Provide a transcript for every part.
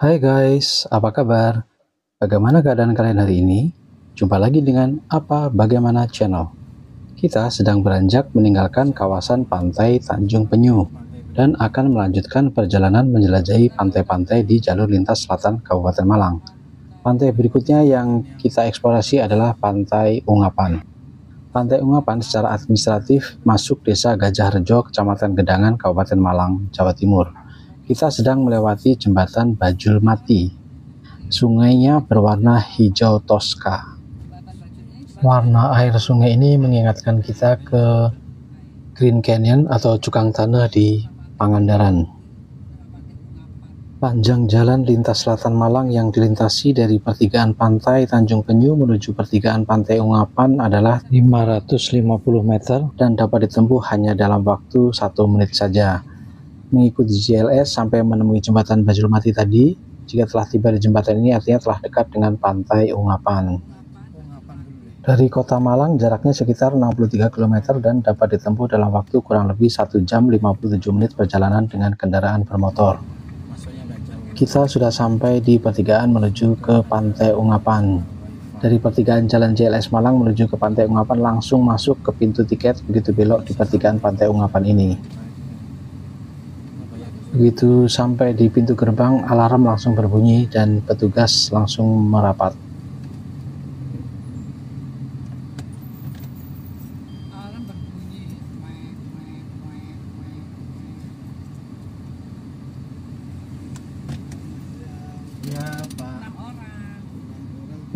Hai guys, apa kabar? Bagaimana keadaan kalian hari ini? Jumpa lagi dengan Bagaimana Channel. Kita sedang beranjak meninggalkan kawasan pantai Tanjung Penyu dan akan melanjutkan perjalanan menjelajahi pantai-pantai di jalur lintas selatan Kabupaten Malang. Pantai berikutnya yang kita eksplorasi adalah Pantai Ungapan. Pantai Ungapan secara administratif masuk Desa Gajah Rejo, Kecamatan Gedangan, Kabupaten Malang, Jawa Timur. Kita sedang melewati jembatan Bajul Mati. Sungainya berwarna hijau toska. Warna air sungai ini mengingatkan kita ke Green Canyon atau Cukang Tanah di Pangandaran. Panjang jalan lintas selatan Malang yang dilintasi dari pertigaan pantai Tanjung Penyu menuju pertigaan pantai Ungapan adalah 550 meter dan dapat ditempuh hanya dalam waktu 1 menit saja. Mengikuti GLS sampai menemui jembatan Bajul Mati tadi. Jika telah tiba di jembatan ini artinya telah dekat dengan pantai Ungapan. Dari kota Malang jaraknya sekitar 63 km dan dapat ditempuh dalam waktu kurang lebih 1 jam 57 menit perjalanan dengan kendaraan bermotor. Kita sudah sampai di pertigaan menuju ke pantai Ungapan. Dari pertigaan Jalan JLS Malang menuju ke pantai Ungapan langsung masuk ke pintu tiket, begitu belok di pertigaan pantai Ungapan ini. Begitu sampai di pintu gerbang, alarm langsung berbunyi dan petugas langsung merapat.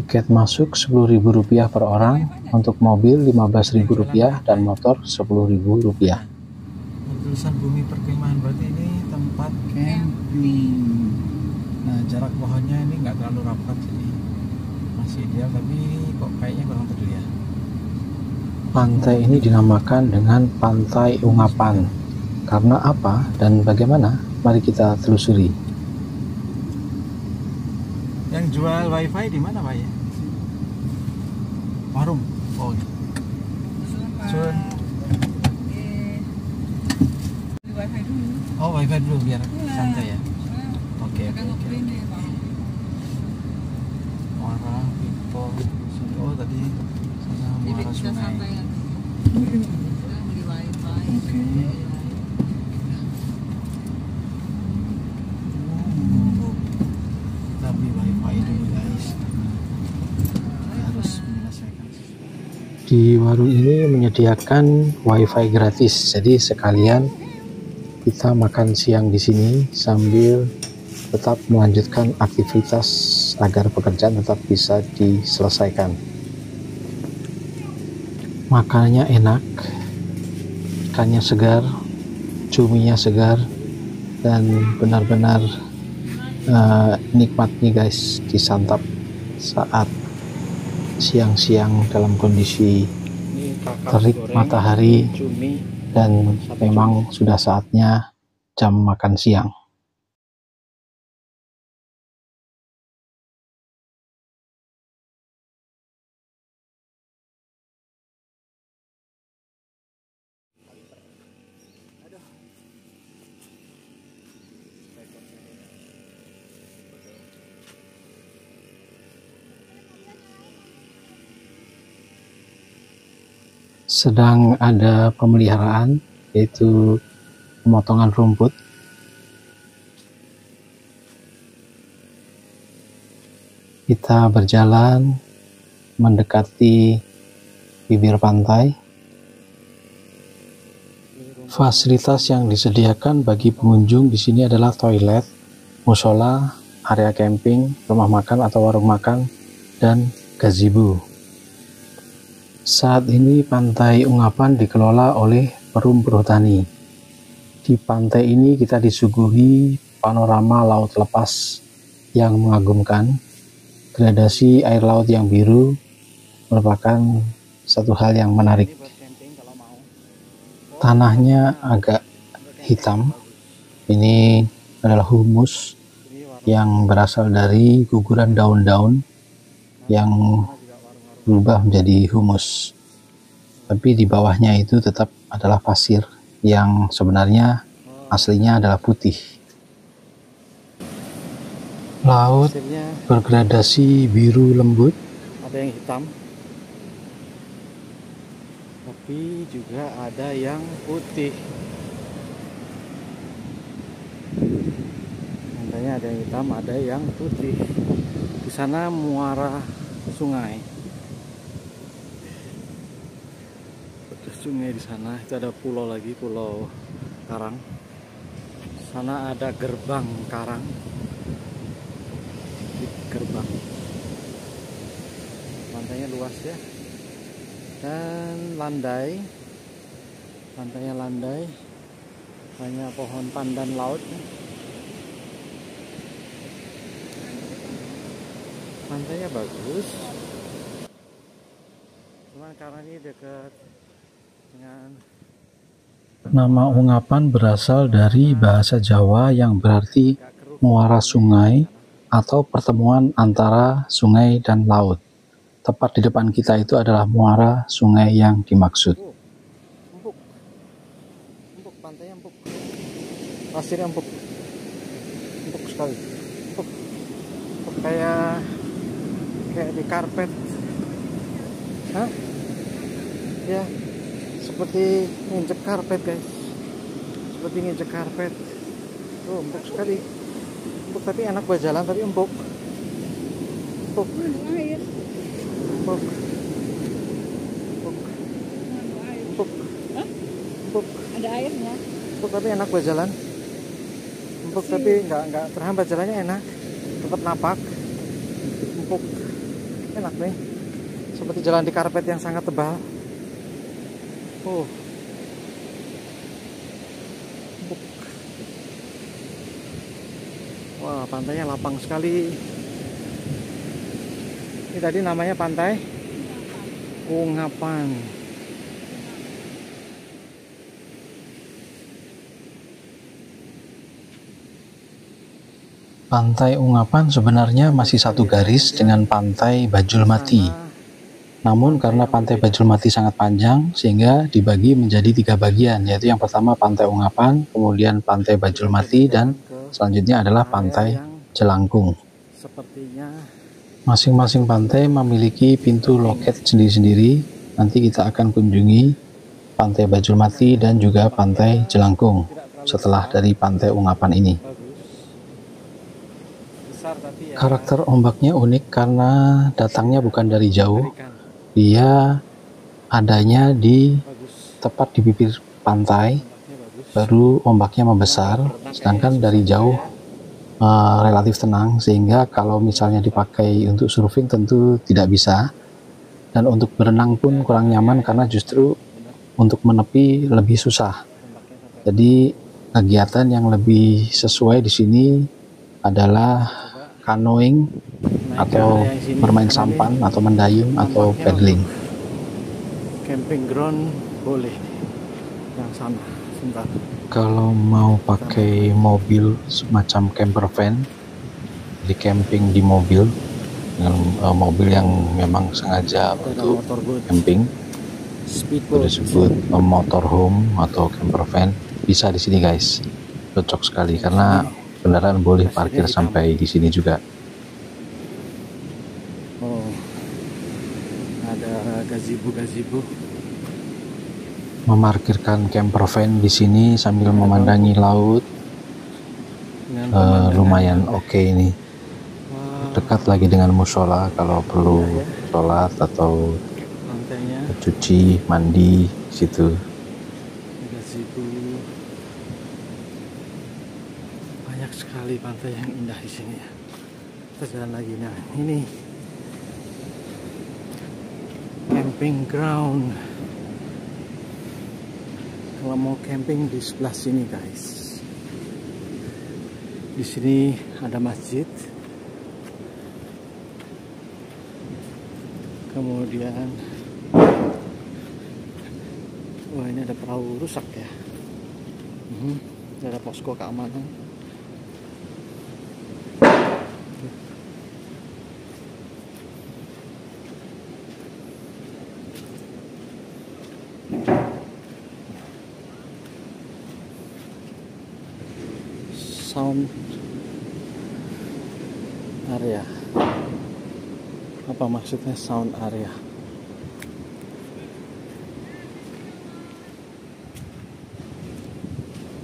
Tiket masuk Rp10.000 per orang, untuk mobil Rp15.000 dan motor Rp10.000. Tulisan bumi perkemahan, berarti ini tempat camping. Nah, jarak pohonnya ini nggak terlalu rapat, jadi masih ideal, tapi kok kayaknya kurang terlihat. Pantai ini dinamakan dengan Pantai Ungapan. Karena apa dan bagaimana? Mari kita telusuri. Yang jual wifi di mana, Pak ya? Warung. Oh. Sun. Oh, wifi dulu biar santai ya. Oke. Muara Pipo. Oh, tadi sana Muara Sungai. Oke. Tapi wifi dulu guys. Harus menyelesaikan. Di warung ini menyediakan wifi gratis, jadi sekalian kita makan siang di sini sambil tetap melanjutkan aktivitas agar pekerjaan tetap bisa diselesaikan. Makanannya enak, ikannya segar, cuminya segar, dan benar-benar nikmat nih guys disantap saat siang-siang dalam kondisi terik matahari dan memang sudah saatnya jam makan siang. Sedang ada pemeliharaan, yaitu pemotongan rumput. Kita berjalan mendekati bibir pantai. Fasilitas yang disediakan bagi pengunjung di sini adalah toilet, musola, area camping, rumah makan atau warung makan, dan gazebo. Saat ini Pantai Ungapan dikelola oleh Perum Perhutani. Di pantai ini kita disuguhi panorama laut lepas yang mengagumkan. Gradasi air laut yang biru merupakan satu hal yang menarik. Tanahnya agak hitam. Ini adalah humus yang berasal dari guguran daun-daun yang berubah menjadi humus, tapi di bawahnya itu tetap adalah pasir yang sebenarnya aslinya adalah putih. Laut Pasirnya bergradasi biru lembut. ada yang hitam, tapi juga ada yang putih. Pantainya ada yang hitam, ada yang putih. Di sana muara sungai. Ada sungai di sana. Itu ada pulau lagi, pulau karang. Sana ada gerbang karang. Gerbang. Pantainya luas ya. Dan landai. Pantainya landai. Banyak pohon pandan laut. Pantainya bagus. Cuman karena ini dekat dengan Nama Ungapan berasal dari bahasa Jawa yang berarti muara sungai atau pertemuan antara sungai dan laut. Tepat di depan kita itu adalah muara sungai yang dimaksud. empuk. Empuk, pantainya empuk. Pasirnya empuk. Empuk sekali. Empuk. Empuk kayak di karpet. Hah? Ya. Seperti nginjek karpet, guys. Seperti nginjek karpet. Tuh, empuk sekali. Empuk tapi enak buat jalan, tapi empuk. Empuk. Empuk. Empuk. Empuk. Empuk. Ada airnya. Empuk tapi enak buat jalan. Empuk tapi nggak terhambat jalannya, enak. Tetap napak. Empuk. Enak nih. Seperti jalan di karpet yang sangat tebal. Empuk. Wah, pantainya lapang sekali. Ini tadi namanya Pantai Ungapan. Pantai Ungapan sebenarnya masih satu garis dengan Pantai Bajulmati. Namun karena Pantai Bajulmati sangat panjang sehingga dibagi menjadi 3 bagian, yaitu yang pertama Pantai Ungapan, kemudian Pantai Bajulmati, dan selanjutnya adalah Pantai Jelangkung. Sepertinya Masing-masing pantai memiliki pintu loket sendiri-sendiri. Nanti kita akan kunjungi Pantai Bajulmati dan juga Pantai Jelangkung setelah dari Pantai Ungapan ini. besar tapi ya Karakter ombaknya unik karena datangnya bukan dari jauh. mengerikan. Dia adanya di Bagus. tepat di bibir pantai, Ombaknya bagus. baru ombaknya membesar, sedangkan dari jauh relatif tenang, sehingga kalau misalnya dipakai untuk surfing tentu tidak bisa, dan untuk berenang pun kurang nyaman karena justru untuk menepi lebih susah. Jadi kegiatan yang lebih sesuai di sini adalah canoeing atau bermain sampan atau mendayung atau paddling. Camping ground boleh yang sana. Sebentar. Kalau mau pakai mobil semacam camper van, di camping di mobil dengan mobil yang memang sengaja untuk camping, itu Speedboat. disebut motorhome atau camper van, bisa di sini guys. Cocok sekali karena kendaraan boleh parkir sampai di sini juga. Oh, ada gazebo. Memarkirkan camper van di sini sambil memandangi laut, Dengan pemandangan lumayan yang oke ini. wah, Dekat lagi dengan musola kalau perlu sholat atau pantainya, cuci, mandi di situ. gazebo. Banyak sekali pantai yang indah di sini ya. Kita jalan lagi. Nah, ini camping ground. Kalau mau camping di sebelah sini guys. Di sini ada masjid. Kemudian wah, ini ada perahu rusak ya. Ini ada posko keamanan. Sound area. Apa maksudnya sound area?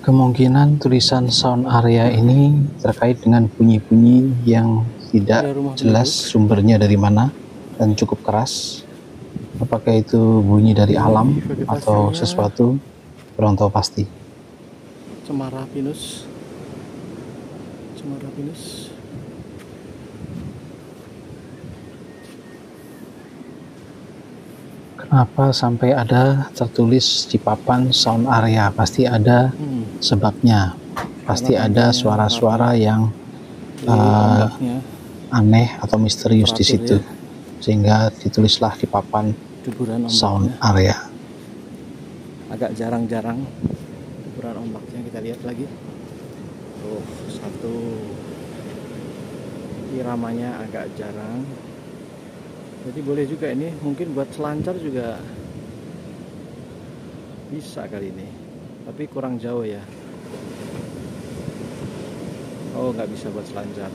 Kemungkinan tulisan sound area ini terkait dengan bunyi-bunyi yang tidak jelas sumbernya dari mana dan cukup keras. Apakah itu bunyi dari alam atau sesuatu, kurang tahu pasti. Cemara pinus. Kenapa sampai ada tertulis di papan sound area? Pasti ada sebabnya. Pasti ada suara-suara yang aneh atau misterius di situ, sehingga ditulislah di papan sound area. Agak jarang-jarang ukuran ombaknya, kita lihat lagi. Tuh, satu. Iramanya agak jarang. Jadi boleh juga ini, mungkin buat selancar juga bisa kali ini. Tapi kurang jauh ya. Oh, nggak bisa buat selancar.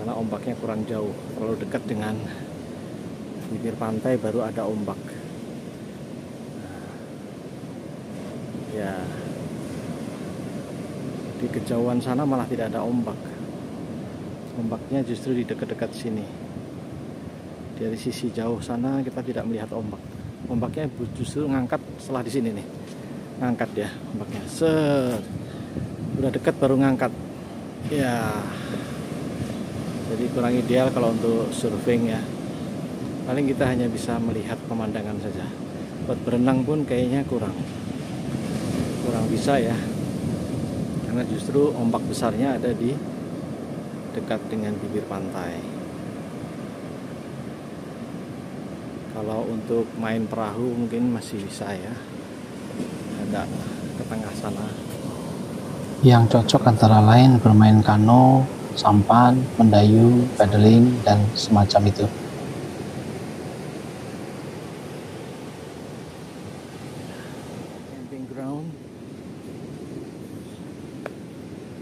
Karena ombaknya kurang jauh. Terlalu dekat dengan bibir pantai baru ada ombak. Ya, di kejauhan sana malah tidak ada ombak. Ombaknya justru di dekat-dekat sini. Dari sisi jauh sana kita tidak melihat ombak. Ombaknya justru ngangkat setelah di sini nih. Ngangkat ya ombaknya. Udah dekat baru ngangkat. Ya. Jadi kurang ideal kalau untuk surfing ya. Paling kita hanya bisa melihat pemandangan saja. Buat berenang pun kayaknya kurang bisa ya. Karena justru ombak besarnya ada di dekat dengan bibir pantai. Kalau untuk main perahu mungkin masih bisa ya, ada ke tengah sana. Yang cocok antara lain bermain kano, sampan, mendayu, paddling, dan semacam itu. Camping ground.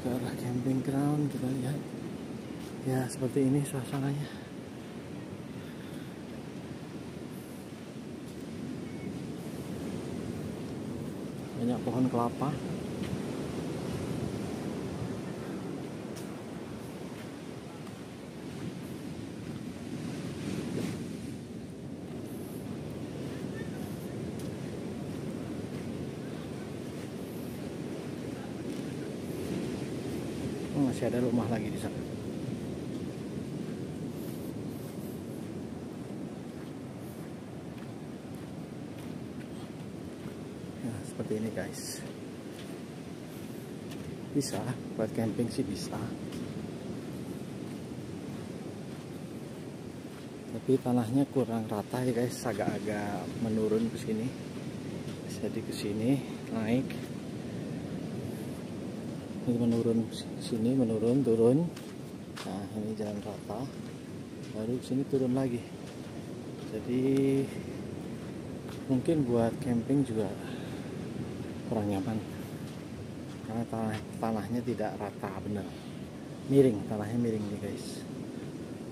Ke arah camping ground kita lihat. Ya seperti ini suasananya. Banyak pohon kelapa. Masih ada rumah lagi di sana. Nah, seperti ini guys. Bisa buat camping sih bisa. Tapi tanahnya kurang rata ya guys, agak-agak menurun ke sini. Jadi ke sini naik. Ini menurun sini, menurun, turun. Nah, ini jalan rata. Baru sini turun lagi. Jadi mungkin buat camping juga kurang nyaman. Karena tanahnya tidak rata benar. Miring, tanahnya miring nih guys.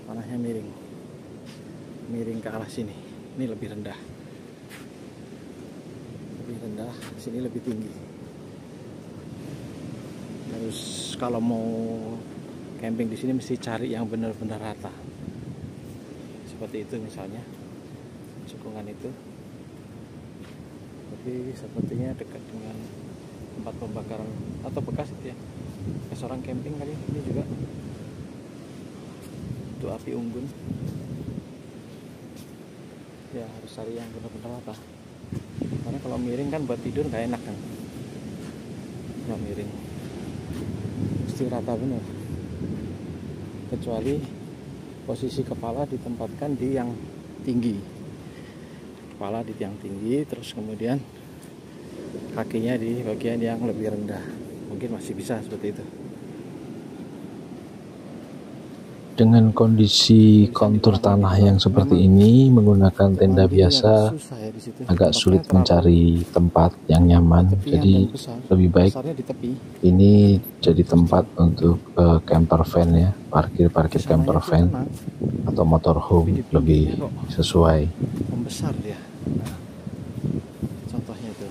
Tanahnya miring. Miring ke arah sini. Ini lebih rendah. Lebih rendah, sini lebih tinggi. Terus kalau mau camping di sini mesti cari yang benar-benar rata. Seperti itu misalnya, cekungan itu. Tapi sepertinya dekat dengan tempat pembakaran atau bekas itu ya. Bekas orang camping kali ini juga. Itu api unggun. Ya harus cari yang benar-benar rata. Karena kalau miring kan buat tidur nggak enak kan. Kalau miring mesti rata benar, kecuali posisi kepala ditempatkan di yang tinggi, kepala di yang tinggi, terus kemudian kakinya di bagian yang lebih rendah, mungkin masih bisa seperti itu. Dengan kondisi kontur tanah yang seperti ini, menggunakan tenda biasa agak sulit mencari tempat yang nyaman. Jadi lebih baik ini jadi tempat untuk camper van ya, parkir camper van atau motorhome lebih sesuai. Membesar dia. Nah, contohnya itu.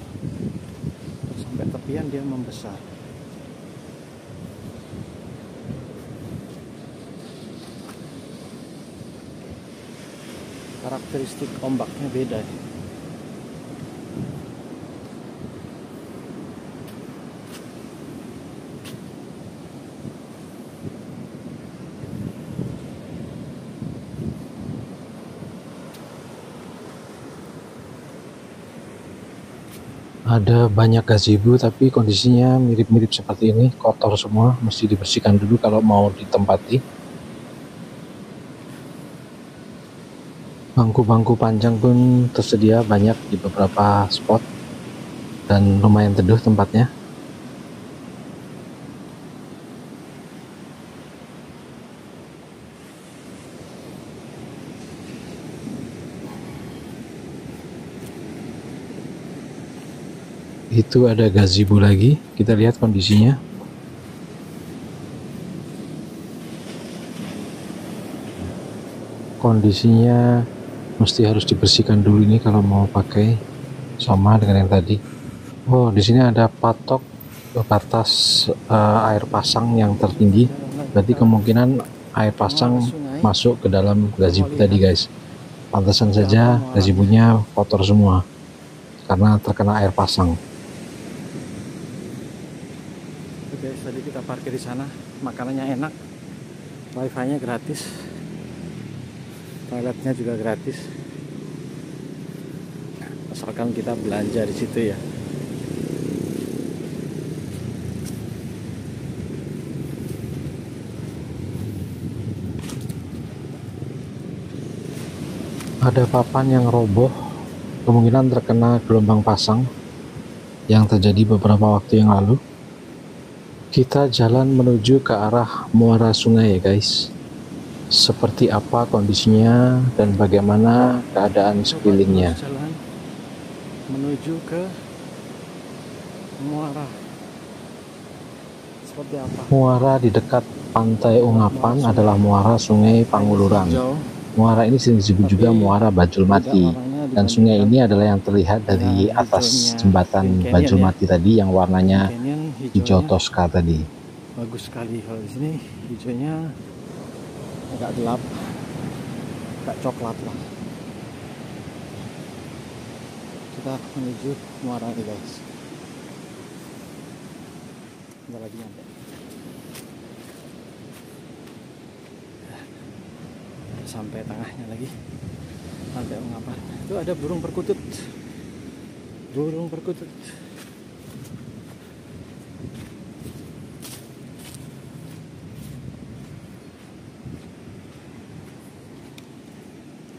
Sampai tepian dia membesar. Karakteristik ombaknya beda. Ada banyak gazebo tapi kondisinya mirip-mirip seperti ini, kotor semua, mesti dibersihkan dulu kalau mau ditempati. Bangku-bangku panjang pun tersedia banyak di beberapa spot dan lumayan teduh tempatnya. Itu ada gazebo lagi, kita lihat kondisinya. Kondisinya mesti harus dibersihkan dulu ini kalau mau pakai, sama dengan yang tadi. Oh, di sini ada patok batas air pasang yang tertinggi, berarti kemungkinan air pasang masuk ke dalam gazebo tadi guys. Pantesan saja gazebonya kotor semua karena terkena air pasang. Oke, tadi kita parkir di sana, makanannya enak, wifi-nya gratis, toiletnya juga gratis, asalkan kita belanja di situ ya. Ada papan yang roboh, kemungkinan terkena gelombang pasang yang terjadi beberapa waktu yang lalu. Kita jalan menuju ke arah muara sungai ya guys. Seperti apa kondisinya dan bagaimana keadaan sekelilingnya. Jalan menuju ke muara. Seperti apa? Muara di dekat Pantai Ungapan adalah muara Sungai Panguluran. Muara ini sering disebut juga muara Bajulmati. Dan sungai ini adalah yang terlihat dari atas jembatan Bajulmati tadi yang warnanya hijau toska tadi. Bagus sekali kalau di sini hijaunya agak gelap, agak coklat lah. Kita menuju muara ini guys. Bentar lagi nyampe. Sampai tengahnya lagi, Pantai Ungapan. Itu ada burung perkutut. Burung perkutut.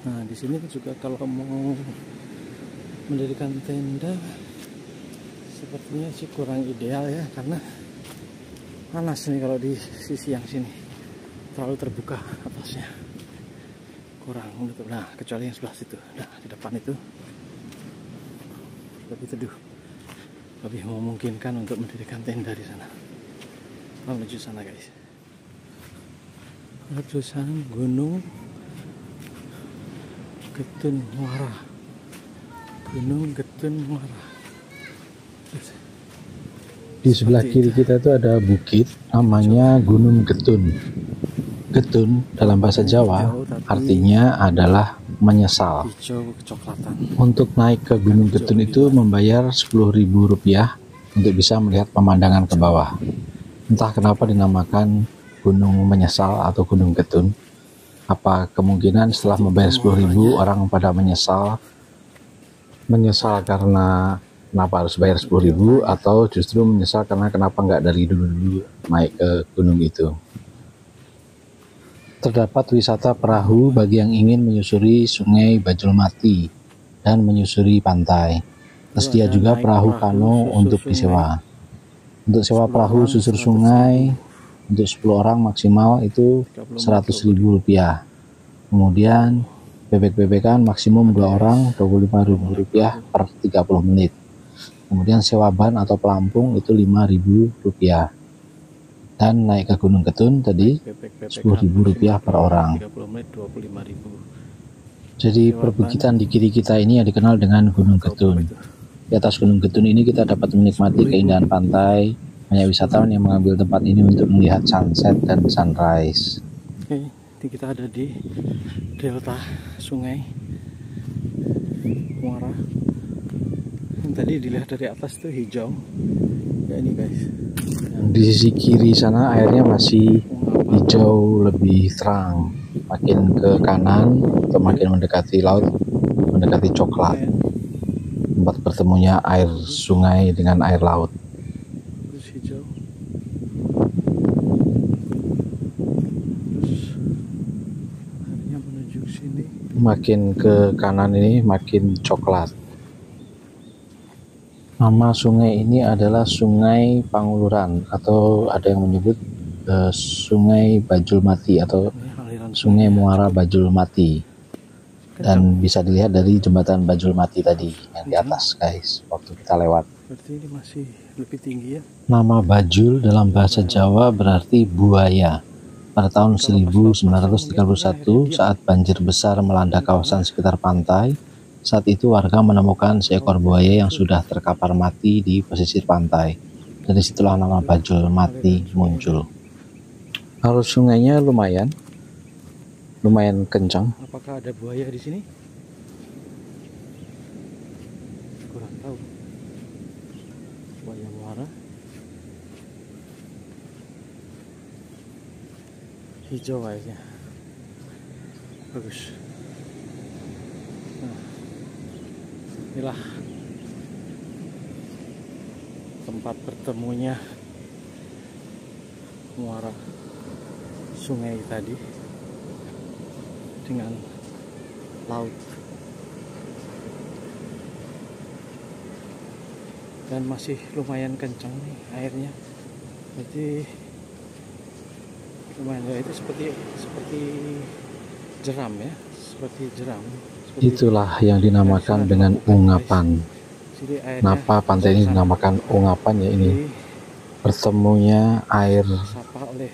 Nah, di sini juga kalau mau mendirikan tenda sepertinya sih kurang ideal ya, karena panas nih kalau di sisi yang sini, terlalu terbuka atasnya, kurang menutup. Nah, kecuali yang sebelah situ, nah di depan itu lebih teduh, lebih memungkinkan untuk mendirikan tenda di sana. Menuju sana guys, menuju sana Gunung Getun Muara. Gunung Getun Muara. Di sebelah kiri kita itu ada bukit namanya Gunung Getun. Getun dalam bahasa Jawa artinya adalah menyesal. Hijau kecoklatan. Untuk naik ke Gunung Getun itu membayar Rp10.000 untuk bisa melihat pemandangan ke bawah. Entah kenapa dinamakan Gunung Menyesal atau Gunung Getun. Apa kemungkinan setelah membayar 10.000 orang pada menyesal karena kenapa harus bayar 10.000, atau justru menyesal karena kenapa nggak dari dulu naik ke gunung itu. Terdapat wisata perahu bagi yang ingin menyusuri Sungai Bajulmati dan menyusuri pantai. Tersedia juga perahu kano untuk disewa. Untuk sewa perahu susur sungai Untuk 10 orang maksimal itu 100.000 rupiah. Kemudian bebek-bebekan maksimum 2 orang 25.000 rupiah per 30 menit. Kemudian sewa ban atau pelampung itu 5.000 rupiah. Dan naik ke Gunung Ketun tadi 10.000 rupiah per orang. 30 menit 25.000. Jadi perbukitan di kiri kita ini yang dikenal dengan Gunung Ketun. Di atas Gunung Ketun ini kita dapat menikmati keindahan pantai. Banyak wisatawan yang mengambil tempat ini untuk melihat sunset dan sunrise. Oke, ini kita ada di delta sungai Muara. Yang tadi dilihat dari atas itu hijau. Ya ini guys. Di sisi kiri sana airnya masih hijau lebih terang. Makin ke kanan atau makin mendekati laut, mendekati coklat. Tempat bertemunya air sungai dengan air laut. Terus hijau. Terus airnya menuju ke sini. Makin ke kanan ini makin coklat. Nama sungai ini adalah Sungai Panguluran, atau ada yang menyebut Sungai Bajul Mati atau Sungai Muara Bajul Mati. Dan bisa dilihat dari jembatan Bajul Mati tadi yang di atas guys, waktu kita lewat. Berarti ini masih lebih tinggi ya. Nama Bajul dalam bahasa Jawa berarti buaya. Pada tahun 1931 saat banjir besar melanda kawasan sekitar pantai, saat itu warga menemukan seekor buaya yang sudah terkapar mati di pesisir pantai. Dari situlah nama Bajul Mati muncul. Arus sungainya lumayan kencang. Apakah ada buaya di sini? Kurang tahu. Buaya muara. Hijau airnya. Bagus. Nah, inilah tempat bertemunya muara sungai tadi dengan laut, dan masih lumayan kencang nih airnya. Jadi lumayan ya, itu seperti jeram ya, seperti jeram. Itulah yang dinamakan dengan Ungapan. Kenapa pantai ini dinamakan Ungapan ya, ini bertemunya air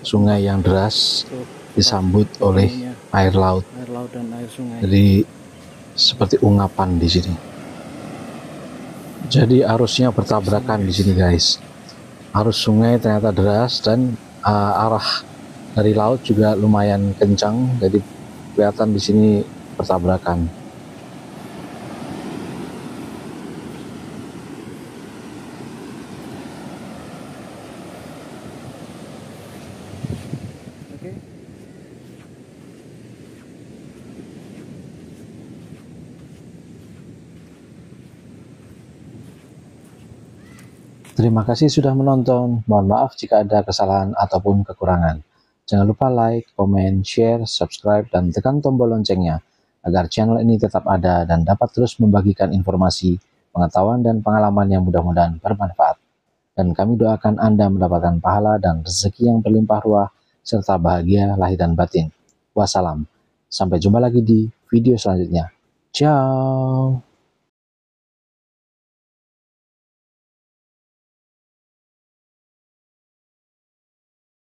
sungai yang deras disambut oleh air laut. Dan air sungai. Jadi seperti ungapan di sini. Jadi arusnya bertabrakan di sini guys. Arus sungai ternyata deras dan arah dari laut juga lumayan kencang. Jadi kelihatan di sini bertabrakan. Terima kasih sudah menonton. Mohon maaf jika ada kesalahan ataupun kekurangan. Jangan lupa like, komen, share, subscribe, dan tekan tombol loncengnya agar channel ini tetap ada dan dapat terus membagikan informasi, pengetahuan, dan pengalaman yang mudah-mudahan bermanfaat. Dan kami doakan Anda mendapatkan pahala dan rezeki yang berlimpah ruah serta bahagia lahir dan batin. Wassalam. Sampai jumpa lagi di video selanjutnya. Ciao.